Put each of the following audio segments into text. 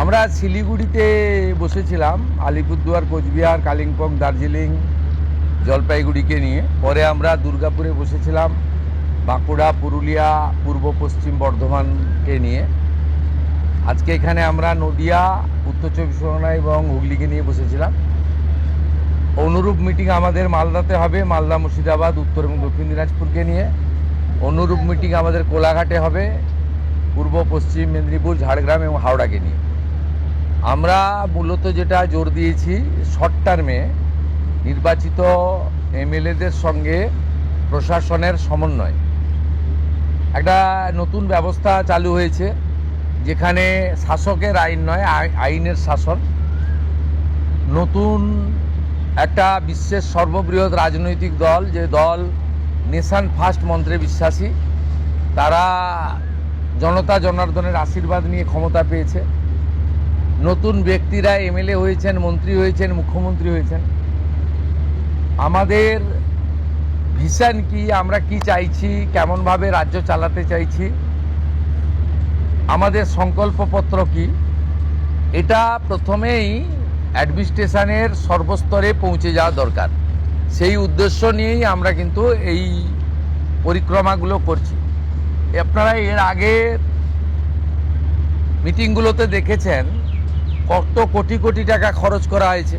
আমরা শিলিগুড়িতে বসেছিলাম, আলিপুরদুয়ার, কোচবিহার, কালিম্পং, দার্জিলিং, জলপাইগুড়িকে নিয়ে। পরে আমরা দুর্গাপুরে বসেছিলাম, বাঁকুড়া, পুরুলিয়া, পূর্ব পশ্চিম বর্ধমানকে নিয়ে। আজকে এখানে আমরা নদিয়া, উত্তর চব্বিশ পরগনা এবং হুগলিকে নিয়ে বসেছিলাম। অনুরূপ মিটিং আমাদের মালদাতে হবে, মালদা, মুর্শিদাবাদ, উত্তর এবং দক্ষিণ দিনাজপুরকে নিয়ে। অনুরূপ মিটিং আমাদের কোলাঘাটে হবে, পূর্ব পশ্চিম মেদিনীপুর, ঝাড়গ্রাম এবং হাওড়াকে নিয়ে। আমরা মূলত যেটা জোর দিয়েছি, শর্ট টার্মে নির্বাচিত এমএলএদের সঙ্গে প্রশাসনের সমন্বয়। একটা নতুন ব্যবস্থা চালু হয়েছে, যেখানে শাসকের আইন নয়, আইনের শাসন। নতুন একটা বিশ্বের সর্ববৃহৎ রাজনৈতিক দল, যে দল নেশন ফার্স্ট মন্ত্রে বিশ্বাসী, তারা জনতা জনার্দনের আশীর্বাদ নিয়ে ক্ষমতা পেয়েছে। নতুন ব্যক্তিরা এমএলএ হয়েছেন, মন্ত্রী হয়েছেন, মুখ্যমন্ত্রী হয়েছেন। আমাদের ভিশন কি, আমরা কি চাইছি, কেমনভাবে রাজ্য চালাতে চাইছি, আমাদের সংকল্পপত্র কি, এটা প্রথমেই অ্যাডমিনিস্ট্রেশনের সর্বস্তরে পৌঁছে যাওয়া দরকার। সেই উদ্দেশ্য নিয়েই আমরা কিন্তু এই পরিক্রমাগুলো করছি। আপনারা এর আগে মিটিংগুলোতে দেখেছেন কত কোটি কোটি টাকা খরচ করা হয়েছে।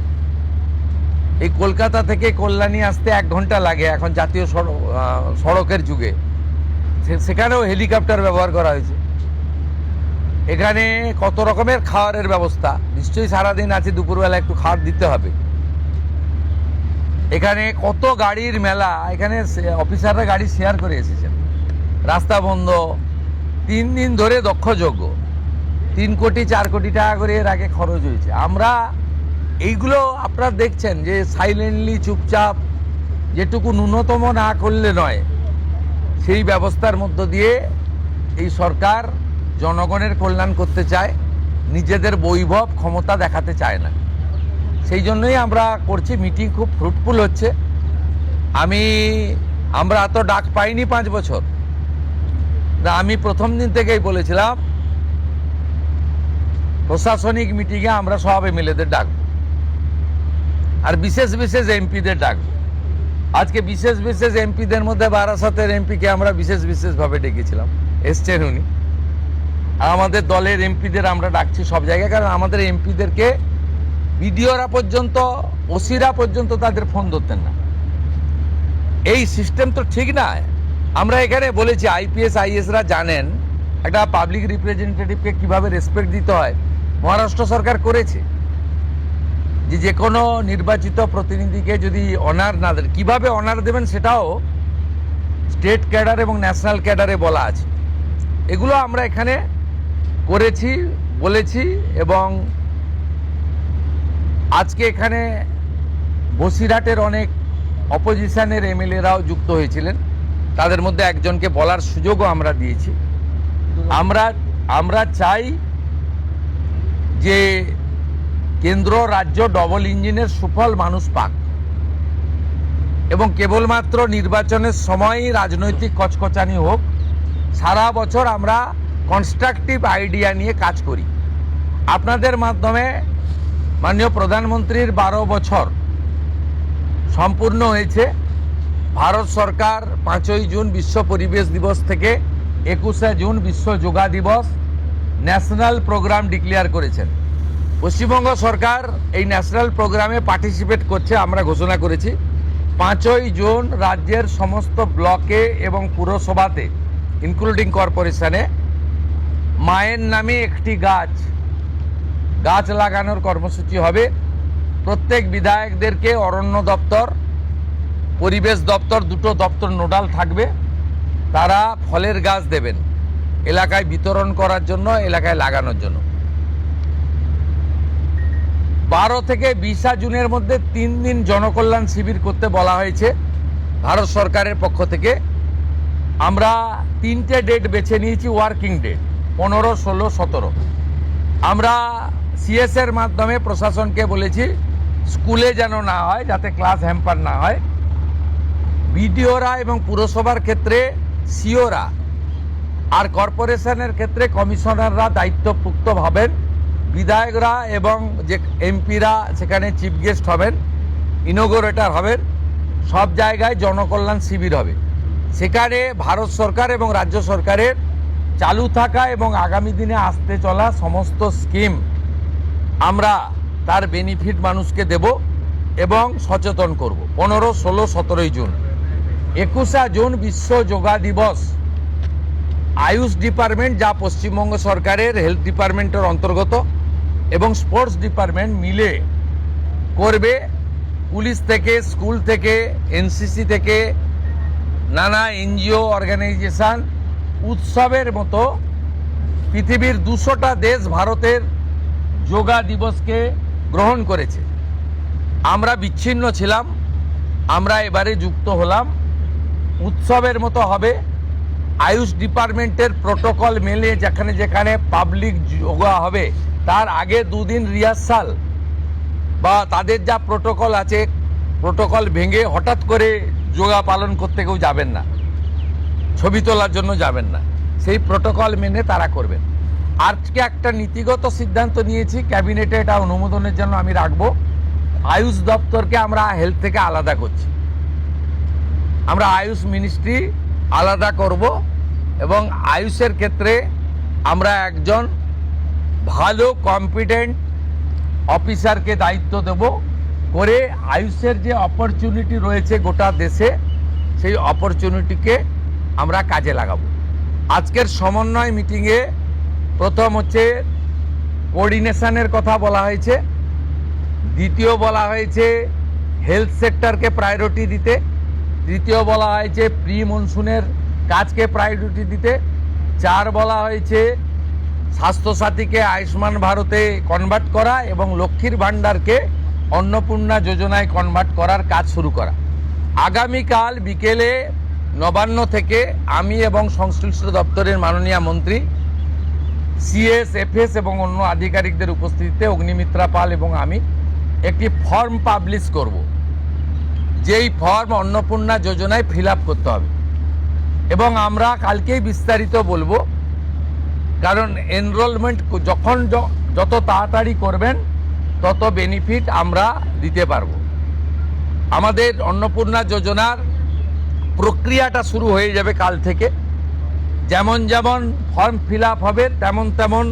এই কলকাতা থেকে কল্যাণী আসতে 1 ঘন্টা লাগে এখন জাতীয় সড়কের যুগে। সেখানেও হেলিকপ্টার ব্যবহার করা হয়েছে। এখানে কত রকমের খাওয়ারের ব্যবস্থা, নিশ্চয়ই সারাদিন আছে, দুপুরবেলা একটু খাবার দিতে হবে। এখানে কত গাড়ির মেলা, এখানে অফিসাররা গাড়ি শেয়ার করে এসেছেন। রাস্তা বন্ধ, 3 দিন ধরে দক্ষযজ্ঞ, 3 কোটি 4 কোটি টাকা করে এর আগে খরচ হয়েছে। আমরা এইগুলো আপনারা দেখছেন যে সাইলেন্টলি, চুপচাপ, যেটুকু ন্যূনতম না করলে নয়, সেই ব্যবস্থার মধ্য দিয়ে এই সরকার জনগণের কল্যাণ করতে চায়, নিজেদের বৈভব ক্ষমতা দেখাতে চায় না। সেই জন্যই আমরা করছি। মিটিং খুব ফ্রুটফুল হচ্ছে। আমরা এত ডাক পাইনি 5 বছর। আমি প্রথম দিন থেকেই বলেছিলাম প্রশাসনিক মিটিংয়ে আমরা সব এমএলএদের ডাকবো, আর বিশেষ বিশেষ এমপিদের ডাকবো। আজকে বিশেষ বিশেষ এমপিদের মধ্যে বারাসাতের এমপিকে আমরা বিশেষ বিশেষভাবে ডেকেছিলাম, এসছেন উনি। আর আমাদের দলের এমপিদের আমরা ডাকছি সব জায়গায়, কারণ আমাদের এমপিদেরকে বিডিওরা পর্যন্ত, ওসিরা পর্যন্ত তাদের ফোন ধরতেন না। এই সিস্টেম তো ঠিক না। আমরা এখানে বলেছি আইপিএস আইএসরা জানেন একটা পাবলিক রিপ্রেজেন্টেটিভকে কিভাবে রেসপেক্ট দিতে হয়। মহারাষ্ট্র সরকার করেছে, যে কোনো নির্বাচিত প্রতিনিধিকে যদি অনার না দেন, কীভাবে অনার দেবেন সেটাও স্টেট ক্যাডার এবং ন্যাশনাল ক্যাডারে বলা আছে। এগুলো আমরা এখানে করেছি, বলেছি। এবং আজকে এখানে বসিরহাটের অনেক অপোজিশনের এমএলএরাও যুক্ত হয়েছিলেন, তাদের মধ্যে একজনকে বলার সুযোগও আমরা দিয়েছি। আমরা চাই যে কেন্দ্র রাজ্য ডবল ইঞ্জিনের সুফল মানুষ পাক, এবং কেবলমাত্র নির্বাচনের সময়ই রাজনৈতিক কচকচানি হোক। সারা বছর আমরা কনস্ট্রাকটিভ আইডিয়া নিয়ে কাজ করি। আপনাদের মাধ্যমে মাননীয় প্রধানমন্ত্রীর 12 বছর সম্পূর্ণ হয়েছে। ভারত সরকার 5ই জুন বিশ্ব পরিবেশ দিবস থেকে 21শে জুন বিশ্ব যোগা দিবস ন্যাশনাল প্রোগ্রাম ডিক্লেয়ার করেছেন। পশ্চিমবঙ্গ সরকার এই ন্যাশনাল প্রোগ্রামে পার্টিসিপেট করছে, আমরা ঘোষণা করেছি। 5ই জুন রাজ্যের সমস্ত ব্লকে এবং পুরসভাতে, ইনক্লুডিং কর্পোরেশনে, মায়ের নামে একটি গাছ লাগানোর কর্মসূচি হবে। প্রত্যেক বিধায়কদেরকে অরণ্য দপ্তর, পরিবেশ দপ্তর, দুটো দপ্তর নোডাল থাকবে। তারা ফলের গাছ দেবেন এলাকায় বিতরণ করার জন্য, এলাকায় লাগানোর জন্য। 12 থেকে 20 জুনের মধ্যে 3 দিন জনকল্যাণ শিবির করতে বলা হয়েছে ভারত সরকারের পক্ষ থেকে। আমরা 3টে ডেট বেছে নিয়েছি, ওয়ার্কিং ডেট 15, 16, 17। আমরা সিএসের মাধ্যমে প্রশাসনকে বলেছি স্কুলে যেন না হয়, যাতে ক্লাস হ্যাম্পার না হয়। বিডিওরা এবং পুরসভার ক্ষেত্রে সিওরা, আর কর্পোরেশনের ক্ষেত্রে কমিশনাররা দায়িত্বপ্রাপ্ত হবেন বিধায়করা এবং যে এমপিরা সেখানে চিফ গেস্ট হবেন, ইনোগোরেটর হবেন, সব জায়গায় জনকল্যাণ শিবির হবে। সেখানে ভারত সরকার এবং রাজ্য সরকারের চালু থাকা এবং আগামী দিনে আসতে চলা সমস্ত স্কিম আমরা তার বেনিফিট মানুষকে দেব এবং সচেতন করব। 15, 16, 17 জুন, 21 জুন বিশ্ব যোগা দিবস। আয়ুষ ডিপার্টমেন্ট, যা পশ্চিমবঙ্গ সরকারের হেলথ ডিপার্টমেন্টের অন্তর্গত, এবং স্পোর্টস ডিপার্টমেন্ট মিলে করবে। পুলিশ থেকে, স্কুল থেকে, এনসিসি থেকে, নানা এনজিও অর্গানাইজেশন, উৎসবের মতো পৃথিবীর 200টা দেশ ভারতের যোগা দিবসকে গ্রহণ করেছে। আমরা বিচ্ছিন্ন ছিলাম, আমরা এবারে যুক্ত হলাম। উৎসবের মতো হবে। আয়ুষ ডিপার্টমেন্টের প্রোটোকল মেলে যেখানে যেখানে পাবলিক যোগা হবে তার আগে 2 দিন রিহার্সাল বা তাদের যা প্রোটোকল আছে, প্রোটোকল ভেঙে হঠাৎ করে যোগা পালন করতে কেউ যাবেন না, ছবি তোলার জন্য যাবেন না, সেই প্রোটোকল মেনে তারা করবেন। আজকে একটা নীতিগত সিদ্ধান্ত নিয়েছি, ক্যাবিনেটে এটা অনুমোদনের জন্য আমি রাখবো। আয়ুষ দপ্তরকে আমরা হেলথ থেকে আলাদা করছি। আমরা আয়ুষ মিনিস্ট্রি আলাদা করব এবং আয়ুষের ক্ষেত্রে আমরা একজন ভালো কম্পিটেন্ট অফিসারকে দায়িত্ব দেব করে আয়ুষের যে অপরচুনিটি রয়েছে গোটা দেশে, সেই অপরচুনিটিকে আমরা কাজে লাগাবো। আজকের সমন্বয় মিটিংয়ে প্রথম হচ্ছে কোঅর্ডিনেশনের কথা বলা হয়েছে, দ্বিতীয় বলা হয়েছে হেলথ সেক্টরকে প্রায়োরিটি দিতে, তৃতীয় বলা হয়েছে প্রি মনসুনের কাজকে প্রায়োরিটি দিতে, 4 বলা হয়েছে স্বাস্থ্যসাথীকে আয়ুষ্মান ভারতে কনভার্ট করা এবং লক্ষ্মীর ভাণ্ডারকে অন্নপূর্ণা যোজনায় কনভার্ট করার কাজ শুরু করা। আগামীকাল বিকেলে নবান্ন থেকে আমি এবং সংশ্লিষ্ট দপ্তরের মাননীয় মন্ত্রী, সিএস, এফএস এবং অন্য আধিকারিকদের উপস্থিতিতে অগ্নিমিত্রা পাল এবং আমি একটি ফর্ম পাবলিশ করব, যেই ফর্ম অন্নপূর্ণা যোজনায় ফিল আপ করতে হবে এবং আমরা কালকেই বিস্তারিত বলবো। কারণ এনরোলমেন্ট যখন যত তাড়াতাড়ি করবেন তত বেনিফিট আমরা দিতে পারবো। আমাদের অন্নপূর্ণা যোজনার প্রক্রিয়াটা শুরু হয়ে যাবে কাল থেকে। যেমন যেমন ফর্ম ফিল আপ হবে তেমন তেমন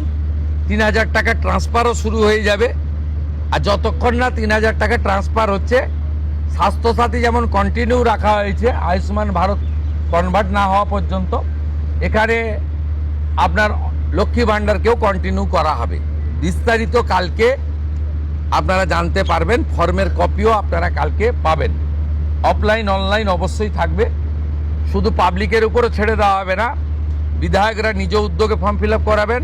3000 টাকা ট্রান্সফারও শুরু হয়ে যাবে। আর যতক্ষণ না 3000 টাকা ট্রান্সফার হচ্ছে, স্বাস্থ্যসাথী যেমন কন্টিনিউ রাখা হয়েছে আয়ুষ্মান ভারত কনভার্ট না হওয়া পর্যন্ত, এখানে আপনার লক্ষ্মী ভাণ্ডারকেও কন্টিনিউ করা হবে। বিস্তারিত কালকে আপনারা জানতে পারবেন, ফর্মের কপিও আপনারা কালকে পাবেন। অফলাইন অনলাইন অবশ্যই থাকবে, শুধু পাবলিকের উপরও ছেড়ে দেওয়া হবে না। বিধায়করা নিজ উদ্যোগে ফর্ম ফিল আপ করাবেন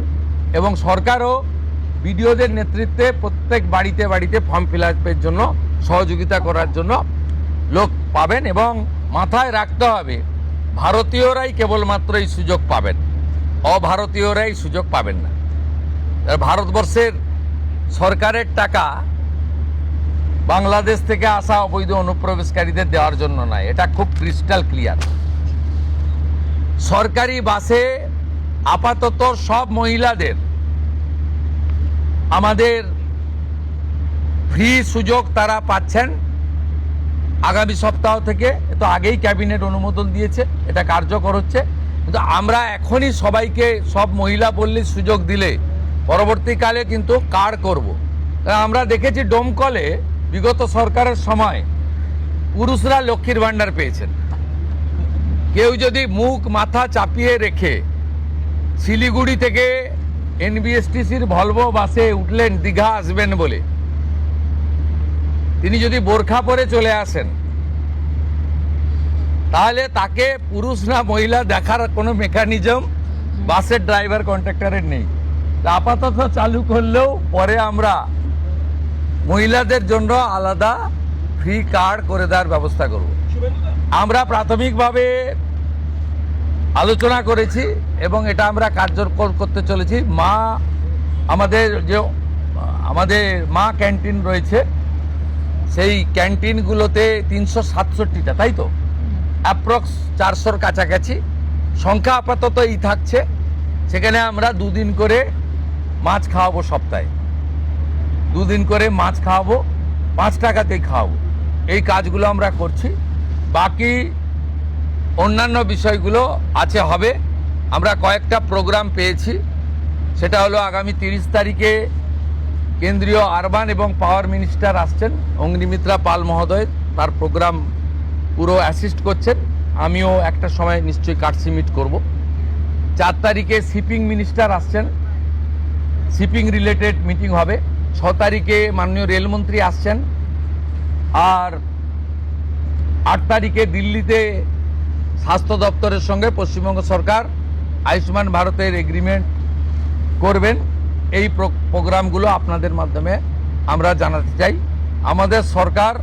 এবং সরকারও বিডিওদের নেতৃত্বে প্রত্যেক বাড়িতে বাড়িতে ফর্ম ফিল আপের জন্য সহযোগিতা করার জন্য লোক পাবেন। এবং মাথায় রাখতে হবে, ভারতীয়রাই কেবলমাত্র এই সুযোগ পাবেন, অভারতীয়রাই সুযোগ পাবেন না। ভারতবর্ষের সরকারের টাকা বাংলাদেশ থেকে আসা অবৈধ অনুপ্রবেশকারীদের দেওয়ার জন্য নয়, এটা খুব ক্রিস্টাল ক্লিয়ার। সরকারি বাসে আপাতত সব মহিলাদের আমাদের ফ্রি সুযোগ তারা পাচ্ছেন আগামী সপ্তাহ থেকে। তো আগেই ক্যাবিনেট অনুমোদন দিয়েছে, এটা কার্যকর হচ্ছে। কিন্তু আমরা এখনই সবাইকে, সব মহিলা বললে সুযোগ দিলে পরবর্তীকালে কিন্তু কার্ড করব। আমরা দেখেছি ডোমকলে বিগত সরকারের সময় পুরুষরা লক্ষ্মীর ভাণ্ডার পেয়েছেন। কেউ যদি মুখ মাথা চাপিয়ে রেখে শিলিগুড়ি থেকে এনবিএসটিসির ভলভো বাসে উঠলেন দীঘা আসবেন বলে, তিনি যদি বোরখা পরে চলে আসেন, তাহলে তাকে পুরুষ না মহিলা দেখার কোনো মেকানিজম বাসের ড্রাইভার কন্ট্রাক্টরের নেই। আপাতত চালু করলেও পরে আমরা মহিলাদের জন্য আলাদা ফ্রি কার্ড করে দেওয়ার ব্যবস্থা করব। আমরা প্রাথমিকভাবে আলোচনা করেছি এবং এটা আমরা কার্যকর করতে চলেছি। আমাদের মা ক্যান্টিন রয়েছে, সেই ক্যান্টিনগুলোতে 367টা, তাই তো অ্যাপ্রক্স 400-র কাছাকাছি সংখ্যা আপাতত এই থাকছে। সেখানে আমরা 2 দিন করে মাছ খাওয়াবো সপ্তাহে। 2 দিন করে মাছ খাওয়াবো, 5 টাকাতেই খাওয়াবো। এই কাজগুলো আমরা করছি। বাকি অন্যান্য বিষয়গুলো আছে, হবে। আমরা কয়েকটা প্রোগ্রাম পেয়েছি। সেটা হলো আগামী 30 তারিখে কেন্দ্রীয় আরবান এবং পাওয়ার মিনিস্টার আসছেন, অগ্নিমিত্রা পাল মহোদয়। তার প্রোগ্রাম পুরো অ্যাসিস্ট করছেন। আমিও একটা সময় নিশ্চয়ই কাটসি মিট করব। 4 তারিখে শিপিং মিনিস্টার আসছেন, শিপিং রিলেটেড মিটিং হবে। 6 তারিখে মাননীয় রেলমন্ত্রী আসছেন। আর 8 তারিখে দিল্লিতে স্বাস্থ্য দপ্তরের সঙ্গে পশ্চিমবঙ্গ সরকার আয়ুষ্মান ভারতের এগ্রিমেন্ট করবেন। এই প্রোগ্রামগুলো আপনাদের মাধ্যমে আমরা জানাতে চাই। আমাদের সরকার,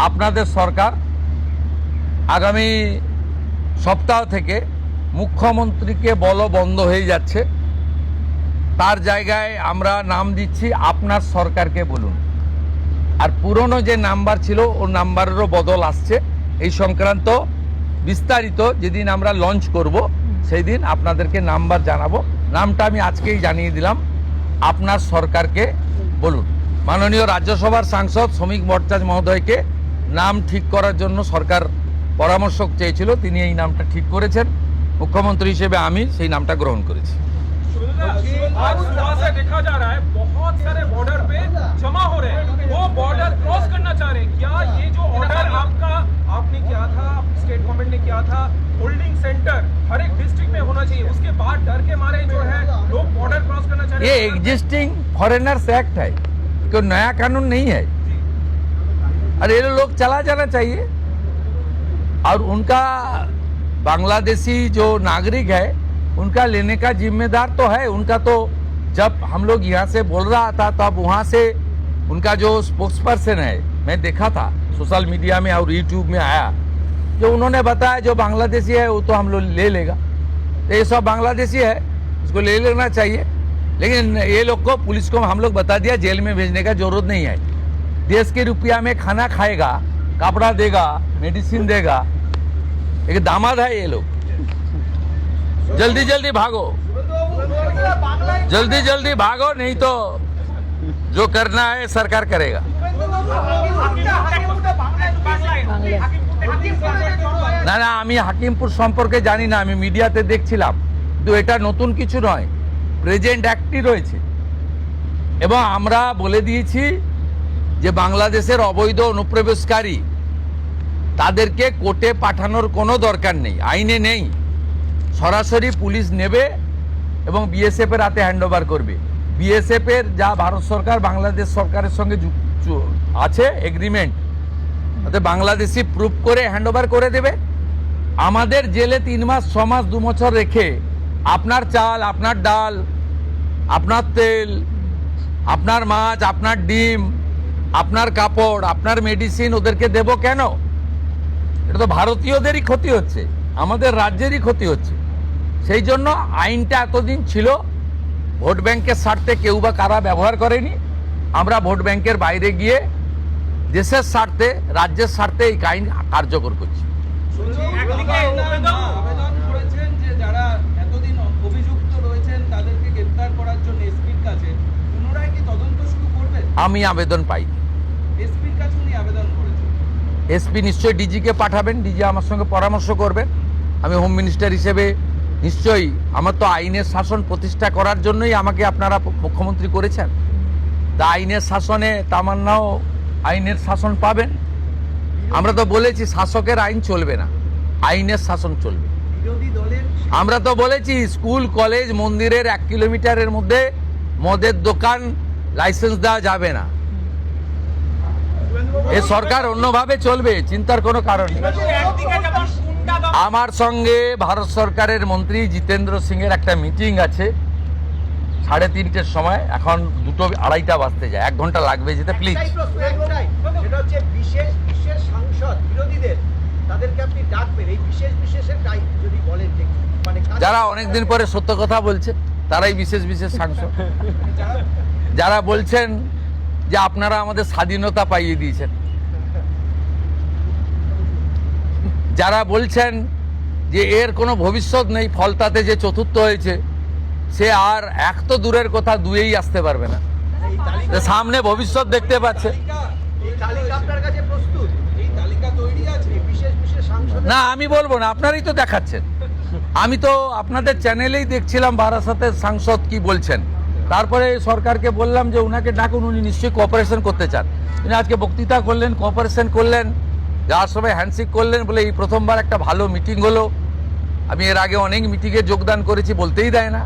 আপনাদের সরকার আগামী সপ্তাহ থেকে মুখ্যমন্ত্রীকে বলা বন্ধ হয়ে যাচ্ছে। তার জায়গায় আমরা নাম দিচ্ছি আপনার সরকারকে বলুন। আর পুরনো যে নাম্বার ছিল ওর নাম্বারেরও বদল আসছে। এই সংক্রান্ত বিস্তারিত যেদিন আমরা লঞ্চ করব সেই দিন আপনাদেরকে নাম্বার জানাবো। নামটা আমি আজকেই জানিয়ে দিলাম, আপনার সরকারকে বলুন। মাননীয় রাজ্যসভার সাংসদ শ্রমিক ভট্টাচার্য মহোদয়কে নাম ঠিক করার জন্য সরকার পরামর্শ চেয়েছিল, তিনি এই নামটা ঠিক করেছেন। মুখ্যমন্ত্রী হিসেবে আমি সেই নামটা গ্রহণ করেছি। आज सुबह से देखा जा रहा है बहुत सारे बॉर्डर पे जमा हो रहे हैं, वो बॉर्डर क्रॉस करना चाह रहे हैं। क्या ये जो ऑर्डर आपने किया था, स्टेट गवर्नमेंट ने किया था, होल्डिंग सेंटर हर एक डिस्ट्रिक्ट में होना चाहिए, उसके बाद डर के मारे जो है लोग बॉर्डर क्रॉस करना चाह रहे ये हैं? एग्जिस्टिंग फॉरेनर्स एक्ट है, कोई नया कानून नहीं है। और ये लोग चला जाना चाहिए। और उनका बांग्लादेशी जो नागरिक है उनका लेने का जिम्मेदार तो है उनका। तो जब हम लोग यहाँ से बोल रहा था तब वहाँ से उनका जो स्पोक्स पर्सन है, मैं देखा था सोशल मीडिया में और यूट्यूब में आया, जो उन्होंने बताया जो बांग्लादेशी है वो तो हम लोग ले लेगा। तो ये सब बांग्लादेशी है, इसको ले लेना चाहिए। लेकिन ये लोग को, पुलिस को हम लोग बता दिया जेल में भेजने का जरूरत नहीं है। देश के रुपया में खाना खाएगा, कपड़ा देगा, मेडिसिन देगा। एक दामाद है ये लोग। जल्दी जल्दी भागो, जल्दी जल्दी भागो, नहीं तो जो करना है सरकार करेगा। না না, আমি হাকিমপুর সম্পর্কে জানি না, আমি মিডিয়াতে দেখছিলাম। কিন্তু এটা নতুন কিছু নয়, প্রেজেন্ট অ্যাক্টই রয়েছে। এবং আমরা বলে দিয়েছি যে বাংলাদেশের অবৈধ অনুপ্রবেশকারী তাদেরকে কোর্টে পাঠানোর কোনো দরকার নেই, আইনে নেই। সরাসরি পুলিশ নেবে এবং বিএসএফ এর হাতে হ্যান্ড ওভার করবে। বিএসএফ এর যা ভারত সরকার বাংলাদেশ সরকারের সঙ্গে আছে এগ্রিমেন্ট, তাতে বাংলাদেশি প্রুফ করে হ্যান্ড ওভার করে দেবে। আমাদের জেলে 3 মাস 6 মাস 2 বছর রেখে আপনার চাল, আপনার ডাল, আপনার তেল, আপনার মাছ, আপনার ডিম, আপনার কাপড়, আপনার মেডিসিন ওদেরকে দেব কেন? এটা তো ভারতীয়দেরই ক্ষতি হচ্ছে, আমাদের রাজ্যেরই ক্ষতি হচ্ছে। সেই জন্য আইনটা এতদিন ছিল ভোট ব্যাংকের স্বার্থে কেউ বা কারা ব্যবহার করেনি। আমরা ভোট ব্যাংকের বাইরে গিয়ে দেশের স্বার্থে, রাজ্যের স্বার্থে এই আইন কার্যকর করছি। আবেদন করেছেন যে যারা এতদিন অভিযুক্ত রয়েছেন তাদেরকে গ্রেফতার করার জন্য এসপির কাছে, পুনরায় কি তদন্ত শুরু করবেন? আমি আবেদন পাইনি। এসপির কাছে উনি আবেদন করেছেন। এসপি নিশ্চয়ই ডিজিকে পাঠাবেন, ডিজি আমার সঙ্গে পরামর্শ করবেন। আমি হোম মিনিস্টার হিসেবে নিশ্চয়ই, আমার তো আইনের শাসন প্রতিষ্ঠা করার জন্যই আমাকে আপনারা মুখ্যমন্ত্রী করেছেন। তা আইনের শাসনে তামান্নাও আইনের শাসন পাবেন। আমরা তো বলেছি শাসকের আইন চলবে না, আইনের শাসন চলবে। বিরোধী দলের আমরা তো বলেছি স্কুল, কলেজ, মন্দিরের 1 কিলোমিটারের মধ্যে মদের দোকান লাইসেন্স দেওয়া যাবে না। এ সরকার অন্যভাবে চলবে, চিন্তার কোনো কারণ নেই। আমার সঙ্গে ভারত সরকারের মন্ত্রী জিতেন্দ্র সিং এর একটা মিটিং আছে 3:30টার সময়। এখন 2:30 বাজতে যায়, 1 ঘন্টা লাগবে যেতে। প্লিজ, সেটা হচ্ছে বিশেষ সাংসদ বিরোধীদের, তাদেরকে আপনি ডাকবেন এই বিশেষের যদি বলেন যে মানে যারা অনেকদিন পরে সত্য কথা বলছে তারাই বিশেষ সাংসদ। যারা বলছেন যে আপনারা আমাদের স্বাধীনতা পাইয়ে দিয়েছেন, যারা বলছেন যে এর কোনো ভবিষ্যৎ নেই, ফলতাতে যে চতুর্থ হয়েছে সে আর 1 তো দূরের কথা 2-এই আসতে পারবে না। যে সামনে ভবিষ্যৎ দেখতে পাচ্ছে। এই তালিকা আপনার কাছে প্রস্তুত? এই তালিকা তৈরি আছে। এই বিশেষ বিশেষ সাংসদ না আমি বলবো না, আপনারই তো দেখাচ্ছেন। আমি তো আপনাদের চ্যানেলেই দেখছিলাম বারাসাতের সাংসদ কি বলছেন। তারপরে সরকারকে বললাম যে উনাকে ডাকুন, উনি নিশ্চয়ই কোঅপারেশন করতে চান। উনি আজকে বক্তৃতা করলেন, কোঅপারেশন করলেন, যাওয়ার সময় হ্যান্ডশেক করলেন, বলে এই প্রথমবার একটা ভালো মিটিং হলো। আমি এর আগে অনেক মিটিংয়ে যোগদান করেছি, বলতেই দেয় না।